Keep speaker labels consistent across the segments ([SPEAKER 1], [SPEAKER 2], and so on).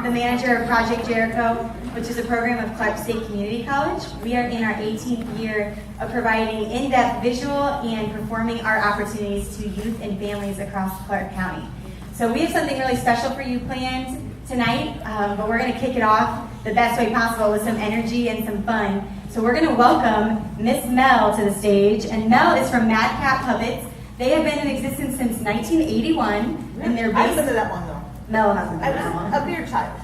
[SPEAKER 1] the manager of ProjectJerico, which is a program of Clark State Community College. We are in our 18th year of providing in-depth visual and performing art opportunities to youth and families across Clark County. So we have something really special for you planned tonight, but we're going to kick it off the best way possible with some energy and some fun. So we're going to welcome Miss Mel to the stage, and Mel is from Madcap Puppets. They have been in existence since 1981, and they're
[SPEAKER 2] I've
[SPEAKER 1] based...
[SPEAKER 2] been to that one though.
[SPEAKER 1] Mel hasn't been
[SPEAKER 2] I
[SPEAKER 1] to that one.
[SPEAKER 2] was a beer child.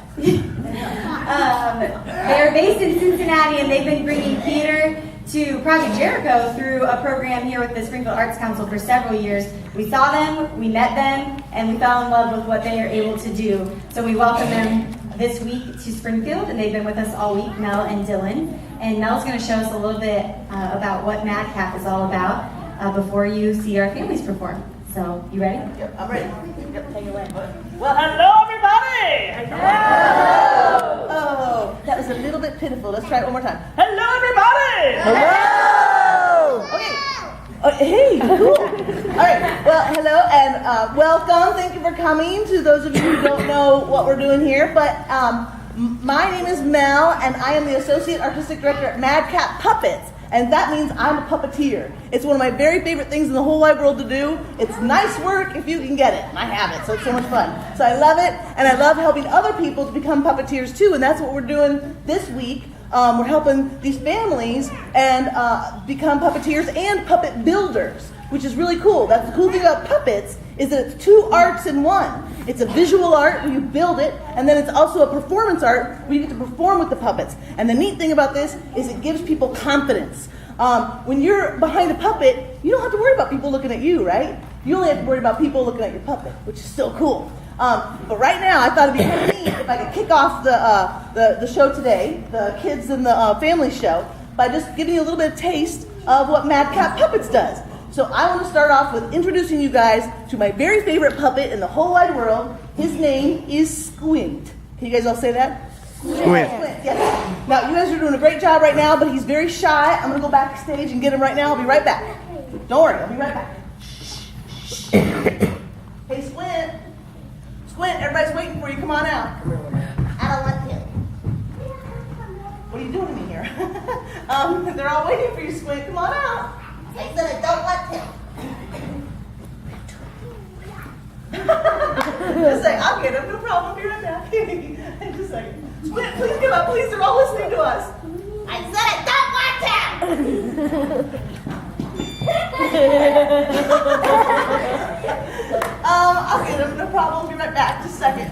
[SPEAKER 1] They're based in Cincinnati, and they've been bringing theater to ProjectJerico through a program here with the Springfield Arts Council for several years. We saw them, we met them, and we fell in love with what they are able to do. So we welcome them this week to Springfield, and they've been with us all week, Mel and Dylan. And Mel's going to show us a little bit about what Madcap is all about before you see our families perform. So, you ready?
[SPEAKER 2] Yep, I'm ready.
[SPEAKER 1] Yep, take it away.
[SPEAKER 2] Well, hello everybody! Hello! Oh, that was a little bit pitiful. Let's try it one more time. Hello everybody! Hello! Okay. Hey, cool. All right. Well, hello and welcome. Thank you for coming. To those of you who don't know what we're doing here, but my name is Mel, and I am the Associate Artistic Director at Madcap Puppets, and that means I'm a puppeteer. It's one of my very favorite things in the whole wide world to do. It's nice work if you can get it, and I have it, so it's so much fun. So I love it, and I love helping other people to become puppeteers too, and that's what we're doing this week. We're helping these families and become puppeteers and puppet builders, which is really cool. That's the cool thing about puppets, is that it's two arts in one. It's a visual art where you build it, and then it's also a performance art where you get to perform with the puppets. And the neat thing about this is it gives people confidence. When you're behind a puppet, you don't have to worry about people looking at you, right? You only have to worry about people looking at your puppet, which is still cool. But right now, I thought it'd be kind of neat if I could kick off the show today, the kids and the family show, by just giving you a little bit of taste of what Madcap Puppets does. So I want to start off with introducing you guys to my very favorite puppet in the whole wide world. His name is Squint. Can you guys all say that?
[SPEAKER 3] Squint.
[SPEAKER 2] Yes. Now, you guys are doing a great job right now, but he's very shy. I'm going to go backstage and get him right now. I'll be right back. Don't worry, I'll be right back. Hey, Squint. Squint, everybody's waiting for you. Come on out. I don't want to. What are you doing to me here? They're all waiting for you, Squint. Come on out. I said I don't want to. Just a second. I'll get him. No problem. Be right back. Just a second. Squint, please come up. Please, they're all listening to us. I said I don't want to. I'll get him. No problem. Be right back. Just a second.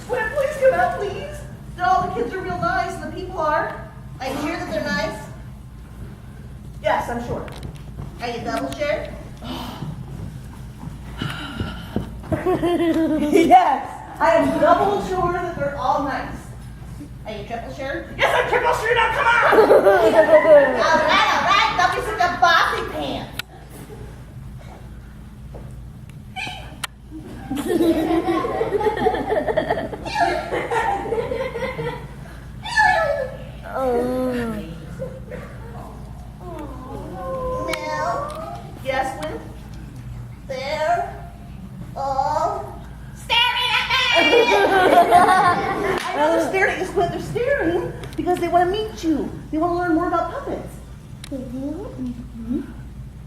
[SPEAKER 2] Squint, please come out, please. All the kids are real nice, and the people are. Are you sure that they're nice? Yes, I'm sure. Are you double sure? Yes, I am double sure that they're all nice. Are you triple sure? Yes, I'm triple sure. Now come on. All right. Don't be such a bossy pants. Mel? Yes, Win? They're all staring at me! I know they're staring at you, Squint. They're staring because they want to meet you. They want to learn more about puppets. Mm-hmm.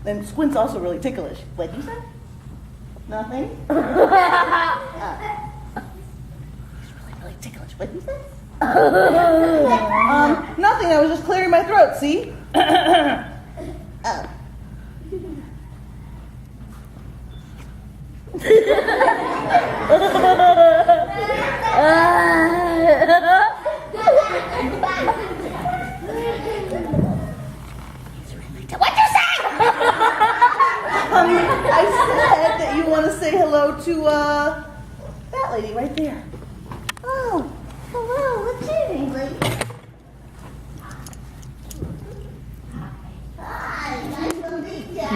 [SPEAKER 2] And Squint's also really ticklish. What'd you say? Nothing? He's really ticklish. What'd you say? Nothing. I was just clearing my throat, see? Oh. What'd you say? I said that you want to say hello to that lady right there. Oh, hello. What's your name, lady? Hi, nice to meet you.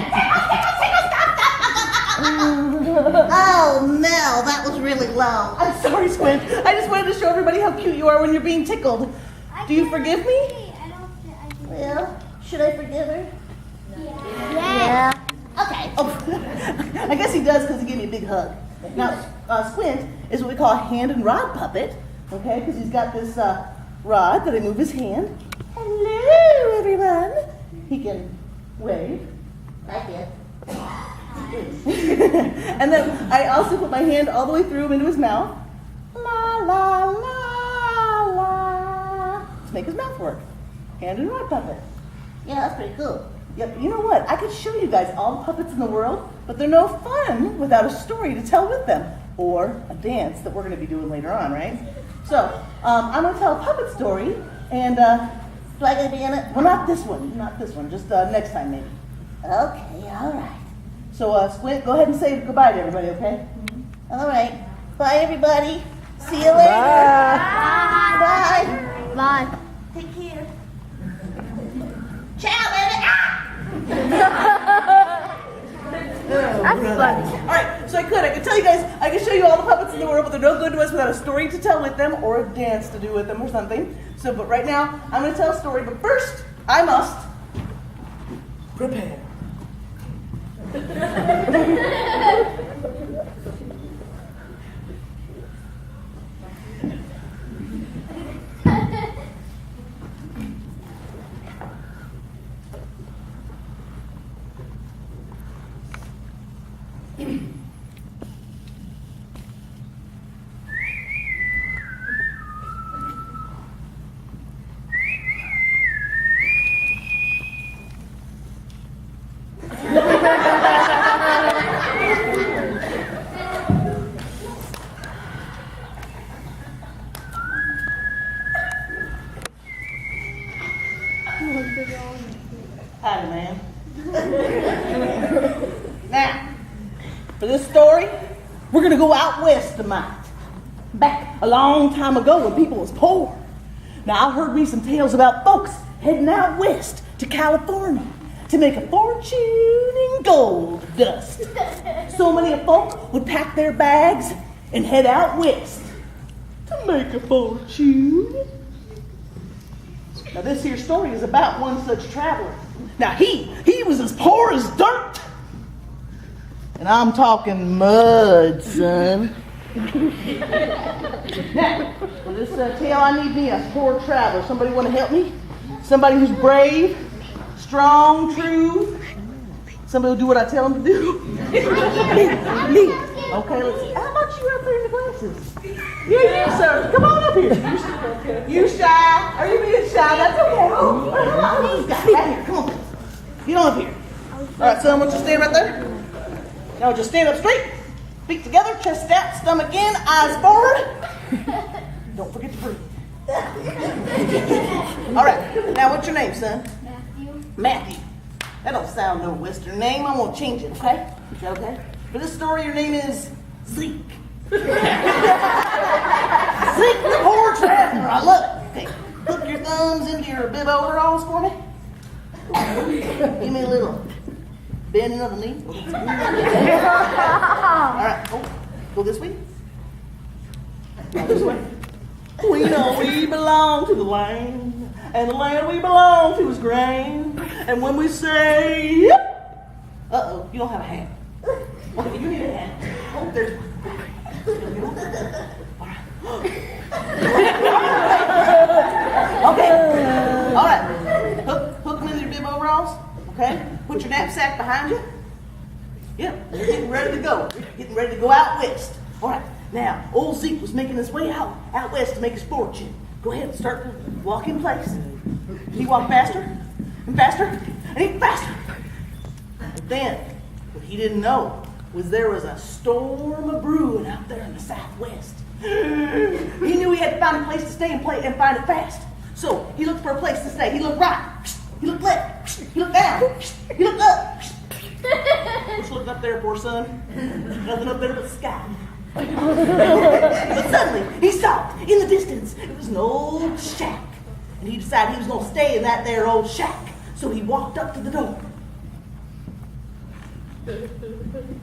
[SPEAKER 2] Oh, Mel, that was really low. I'm sorry, Squint. I just wanted to show everybody how cute you are when you're being tickled. Do you forgive me? Well, should I forgive her? Yeah. Okay. Oh, I guess he does because he gave me a big hug. Now, Squint is what we call a hand and rod puppet, okay? Because he's got this rod that I move his hand. Hello, everyone. He can wave. I can. And then I also put my hand all the way through him into his mouth. La, la, la, la. To make his mouth work. Hand and rod puppet. Yeah, that's pretty cool. Yep, you know what? I could show you guys all the puppets in the world, but they're no fun without a story to tell with them, or a dance that we're going to be doing later on, right? So, I'm going to tell a puppet story, and do I get to be in it? Well, not this one, just next time maybe. Okay, all right. So, Squint, go ahead and say goodbye to everybody, okay? Mm-hmm. All right. Bye, everybody. See you later. Bye. Bye.
[SPEAKER 3] Bye.
[SPEAKER 2] Take care. Ciao, baby. Ah!
[SPEAKER 3] That's funny.
[SPEAKER 2] All right, so I could tell you guys, I could show you all the puppets in the world, but they're no good to us without a story to tell with them or a dance to do with them or something. So, but right now, I'm going to tell a story, but first, I must prepare. Hi, man. Now, for this story, we're going to go out west tonight. Back a long time ago when people was poor. Now, I heard me some tales about folks heading out west to California to make a fortune in gold dust. So many of folk would pack their bags and head out west to make a fortune. Now, this here story is about one such traveler. Now, he was as poor as dirt. And I'm talking mud, son. Now, for this tale, I need me a poor traveler. Somebody want to help me? Somebody who's brave, strong, true. Somebody who'll do what I tell them to do. Me. Okay, let's see. How about you out there in the glasses? Yeah, you, sir. Come on up here. You shy? Are you being shy? That's okay. Oh, how about these guys? Right here. Come on. Get on up here. All right, son, won't you stand right there? Now just stand up straight. Feet together, chest out, stomach in, eyes forward. Don't forget to breathe. All right, now what's your name, son? Matthew. That don't sound no Western name. I'm going to change it, okay? Is that okay? For this story, your name is Zeke. Zeke the poor traveler. I love it. Okay, hook your thumbs into your bib overalls for me. Give me a little bending of the knee. All right, go this way. Go this way. We know we belong to the land, and the land we belong to is grain. And when we say, yep, uh-oh, you don't have a hat. Okay, you need a hat. Oh, there's one. All right. Okay, all right. Hook them into your bib overalls, okay? Put your knapsack behind you. Yeah, you're getting ready to go. You're getting ready to go out west. All right. Now, old Zeke was making his way out west to make his fortune. Go ahead and start to walk in place. He walked faster and faster and even faster. But then, what he didn't know was there was a storm of brewing out there in the southwest. He knew he had to find a place to stay and find it fast. So he looked for a place to stay. He looked right. He looked left. He looked down. He looked up. What you looking up there for, son? Nothing up there but the sky. But suddenly, he saw in the distance, it was an old shack. And he decided he was going to stay in that there old shack. So he walked up to the door.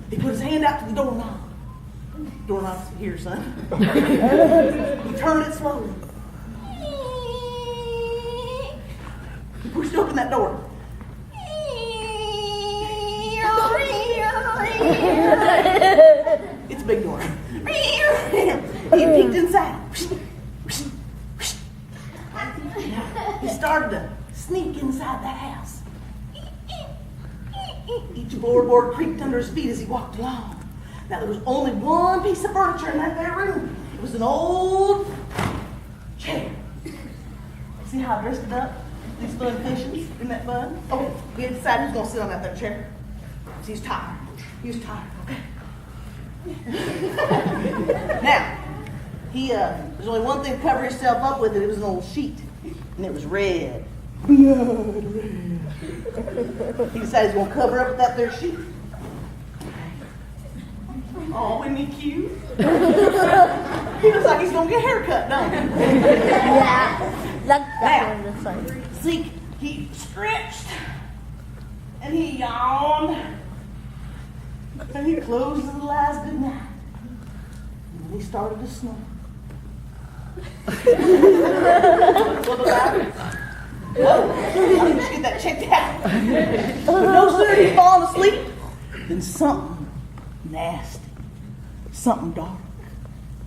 [SPEAKER 2] He put his hand out to the doorknob. Doorknob's here, son. He turned it slowly. He pushed open that door. It's a big door. He peeked inside. He started to sneak inside that house. Each floorboard creaked under his feet as he walked along. Now there was only one piece of furniture in that bare room. It was an old chair. See how I dressed it up? These fun cushions in that bun. Oh, we had decided who's gonna sit on that there chair. He's tired. He was tired, okay? Now, there's only one thing to cover himself up with, and it was an old sheet. And it was red. Blood red. He decided he's gonna cover up with that there sheet. Oh, isn't he cute? He looks like he's gonna get a haircut, don't he?
[SPEAKER 3] Yeah. That's
[SPEAKER 2] Now,
[SPEAKER 3] the same.
[SPEAKER 2] see, he stretched and he yawned and he closed his eyes goodnight. And then he started to snore. What about it? Whoa, I need to get that checked out. But no sooner he'd fallen asleep than something nasty, something dark.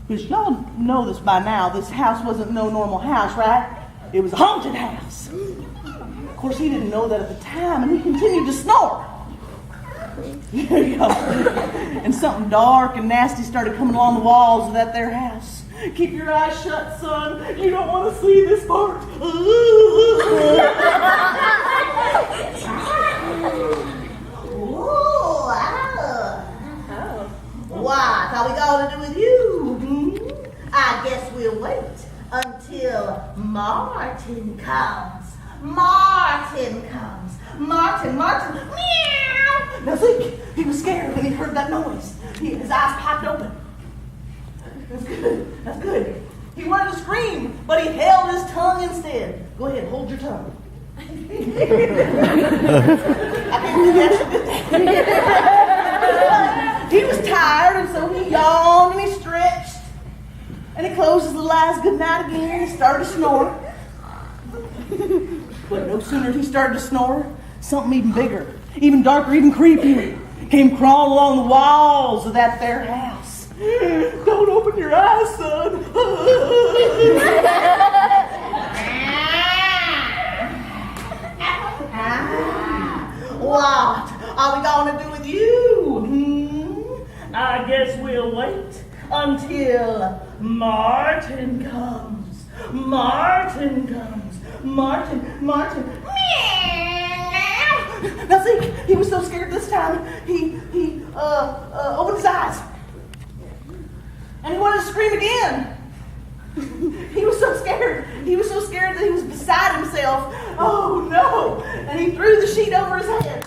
[SPEAKER 2] Because y'all know this by now, this house wasn't no normal house, right? It was a haunted house. Of course, he didn't know that at the time, and he continued to snore. There you go. And something dark and nasty started coming along the walls of that there house. Keep your eyes shut, son. You don't want to see this part. What are we going to do with you? I guess we'll wait until Martin comes. Martin comes. Martin. Meow. Now see, he was scared when he heard that noise. His eyes popped open. That's good. He wanted to scream, but he held his tongue instead. Go ahead, hold your tongue. I can't believe that. He was tired, and so he yawned and he stretched. And he closed his little eyes goodnight again and he started to snore. But no sooner did he started to snore, something even bigger, even darker, even creepier came crawling along the walls of that there house. Don't open your eyes, son. What are we going to do with you? I guess we'll wait until Martin comes. Martin. Now see, he was so scared this time, he opened his eyes. And he wanted to scream again. He was so scared. He was so scared that he was beside himself. Oh no! And he threw the sheet over his head.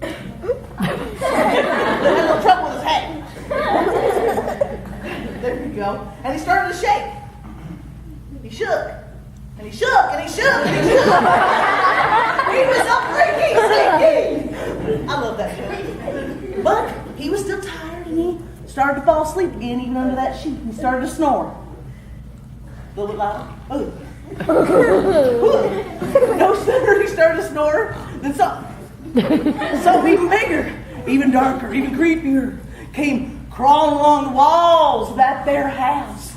[SPEAKER 2] Had a little trouble with his head. There you go. And he started to shake. He shook. And he shook. And he shook. And he shook. He was so freaking shaky. I love that show. But he was still tired and he started to fall asleep again, even under that sheet. He started to snore. A little bit louder. No sooner he started to snore than something even bigger, even darker, even creepier came crawling along the walls of that there house.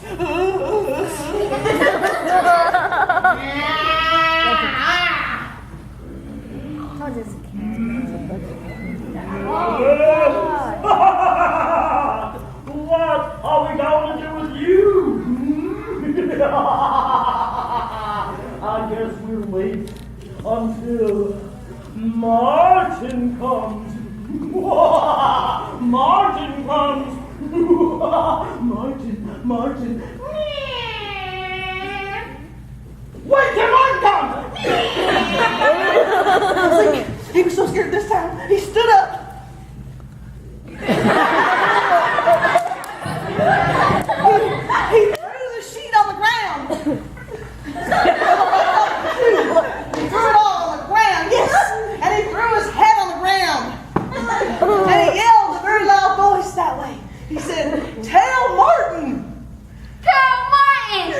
[SPEAKER 2] What are we going to do with you? I guess we'll wait until Martin comes. Martin comes. Martin. Wait till Martin comes. He was so scared this time, he stood up. He threw the sheet on the ground. He threw it all on the ground, yes. And he threw his head on the ground. And he yelled in a very loud voice that way. He said, "Tell Martin."
[SPEAKER 3] Tell Martin!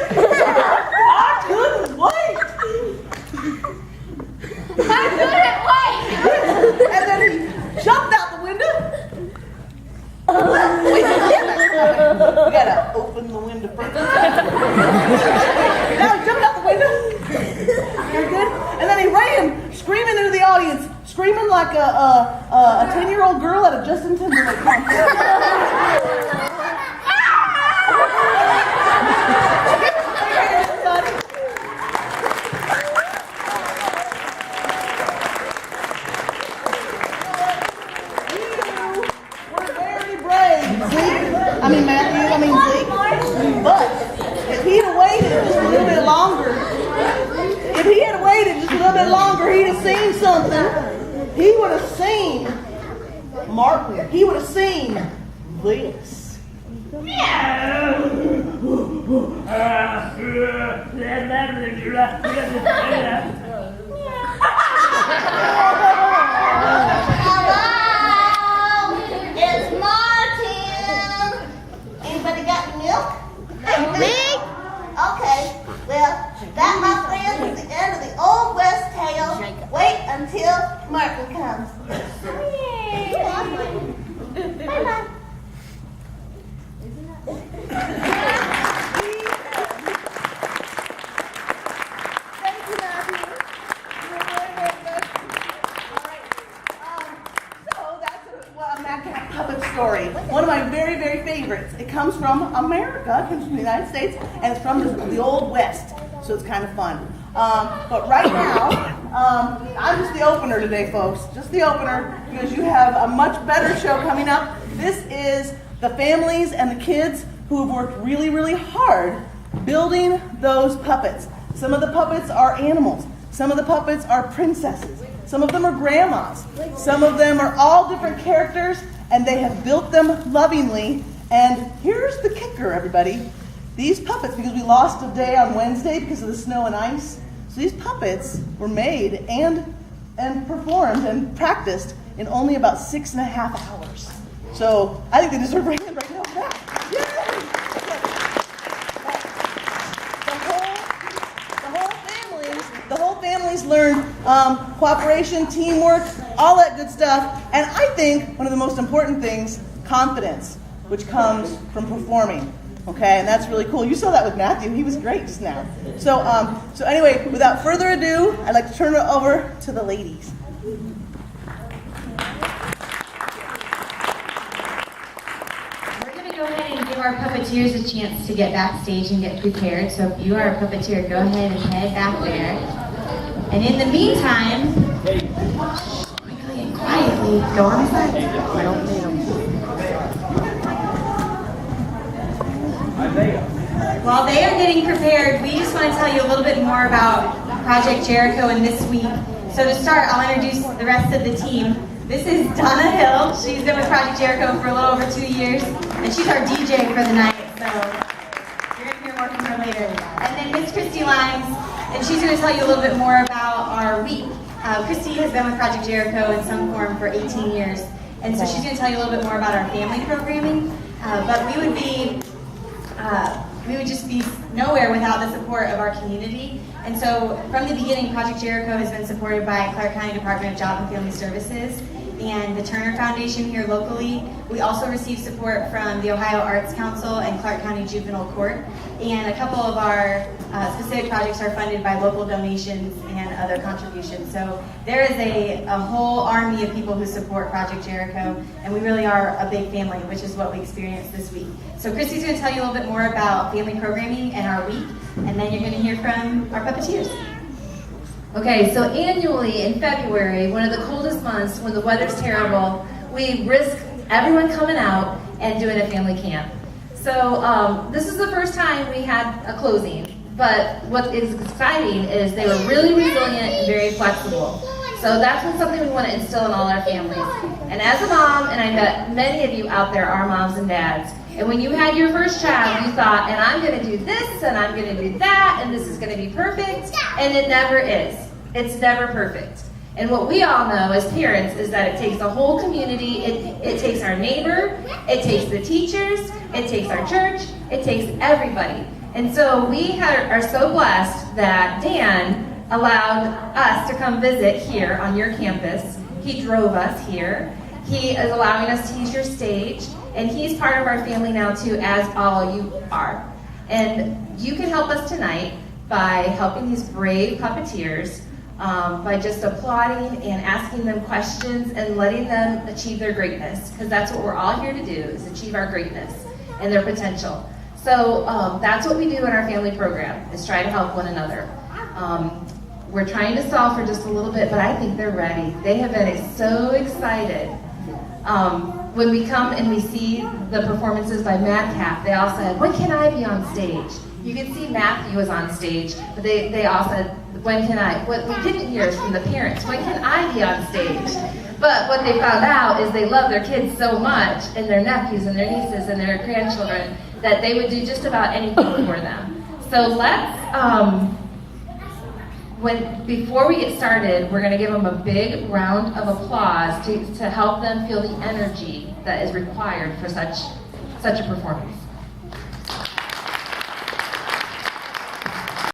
[SPEAKER 2] I couldn't wait.
[SPEAKER 3] I couldn't wait!
[SPEAKER 2] And then he the wind to first. Now he jumped out the window. Very good. And then he ran, screaming into the audience, screaming like a 10-year-old girl at a Justin Timberlake concert. Zeke. But if he'd have waited just a little bit longer, he'd have seen something. He would have seen Martin. He would have seen this.
[SPEAKER 4] Okay, well, that, my friend, is the end of the Old West tale. Wait until Martin comes. Bye-bye.
[SPEAKER 2] Thank you, Matthew. You're very, very good. All right. So that's a Mac puppet story. One of my very, very favorites. It comes from America, it comes from the United States, and it's from the Old West. So it's kind of fun. But right now, I'm just the opener today, folks. Just the opener, because you have a much better show coming up. This is the families and the kids who have worked really, really hard building those puppets. Some of the puppets are animals. Some of the puppets are princesses. Some of them are grandmas. Some of them are all different characters, and they have built them lovingly. And here's the kicker, everybody. These puppets, because we lost a day on Wednesday because of the snow and ice, so these puppets were made and performed and practiced in only about 6.5 hours. So I think they deserve a right now for that. The whole families learned cooperation, teamwork, all that good stuff. And I think one of the most important things, confidence, which comes from performing. Okay, and that's really cool. You saw that with Matthew. He was great just now. So anyway, without further ado, I'd like to turn it over to the ladies.
[SPEAKER 1] We're going to go ahead and give our puppeteers a chance to get backstage and get prepared. So if you are a puppeteer, go ahead and head back there. And in the meantime, quickly and quietly, go on the side. I don't need them. While they are getting prepared, we just want to tell you a little bit more about Project Jericho and this week. So to start, I'll introduce the rest of the team. This is Donna Hill. She's been with Project Jericho for a little over 2 years, and she's our DJ for the night, so you're going to hear more from her later. And then Miss Christy Limes, and she's going to tell you a little bit more about our week. Christy has been with Project Jericho in some form for 18 years, and so she's going to tell you a little bit more about our family programming. But we would just be nowhere without the support of our community. And so from the beginning, Project Jericho has been supported by Clark County Department of Job and Family Services and the Turner Foundation here locally. We also receive support from the Ohio Arts Council and Clark County Juvenile Court. And a couple of our specific projects are funded by local donations and other contributions. So there is a whole army of people who support Project Jericho, and we really are a big family, which is what we experienced this week. So Christy's going to tell you a little bit more about family programming and our week, and then you're going to hear from our puppeteers.
[SPEAKER 5] Okay, so annually in February, one of the coldest months when the weather's terrible, we risk everyone coming out and doing a family camp. So this is the first time we had a closing, but what is exciting is they were really resilient and very flexible. So that's something we want to instill in all our families. And as a mom, and I bet many of you out there are moms and dads, and when you had your first child, you thought, and I'm going to do this, and I'm going to do that, and this is going to be perfect, and it never is. It's never perfect. And what we all know as parents is that it takes a whole community, it takes our neighbor, it takes the teachers, it takes our church, it takes everybody. And so we are so blessed that Dan allowed us to come visit here on your campus. He drove us here. He is allowing us to use your stage, and he's part of our family now too, as all you are. And you can help us tonight by helping these brave puppeteers, by just applauding and asking them questions and letting them achieve their greatness, because that's what we're all here to do, is achieve our greatness and their potential. So that's what we do in our family program, is try to help one another. We're trying to stall for just a little bit, but I think they're ready. They have been so excited. When we come and we see the performances by Madcap, they all said, when can I be on stage? You can see Matthew was on stage, but they all said, when can I? What we didn't hear is from the parents, when can I be on stage? But what they found out is they love their kids so much, and their nephews and their nieces and their grandchildren, that they would do just about anything for them. So let's, before we get started, we're going to give them a big round of applause to help them feel the energy that is required for such a performance.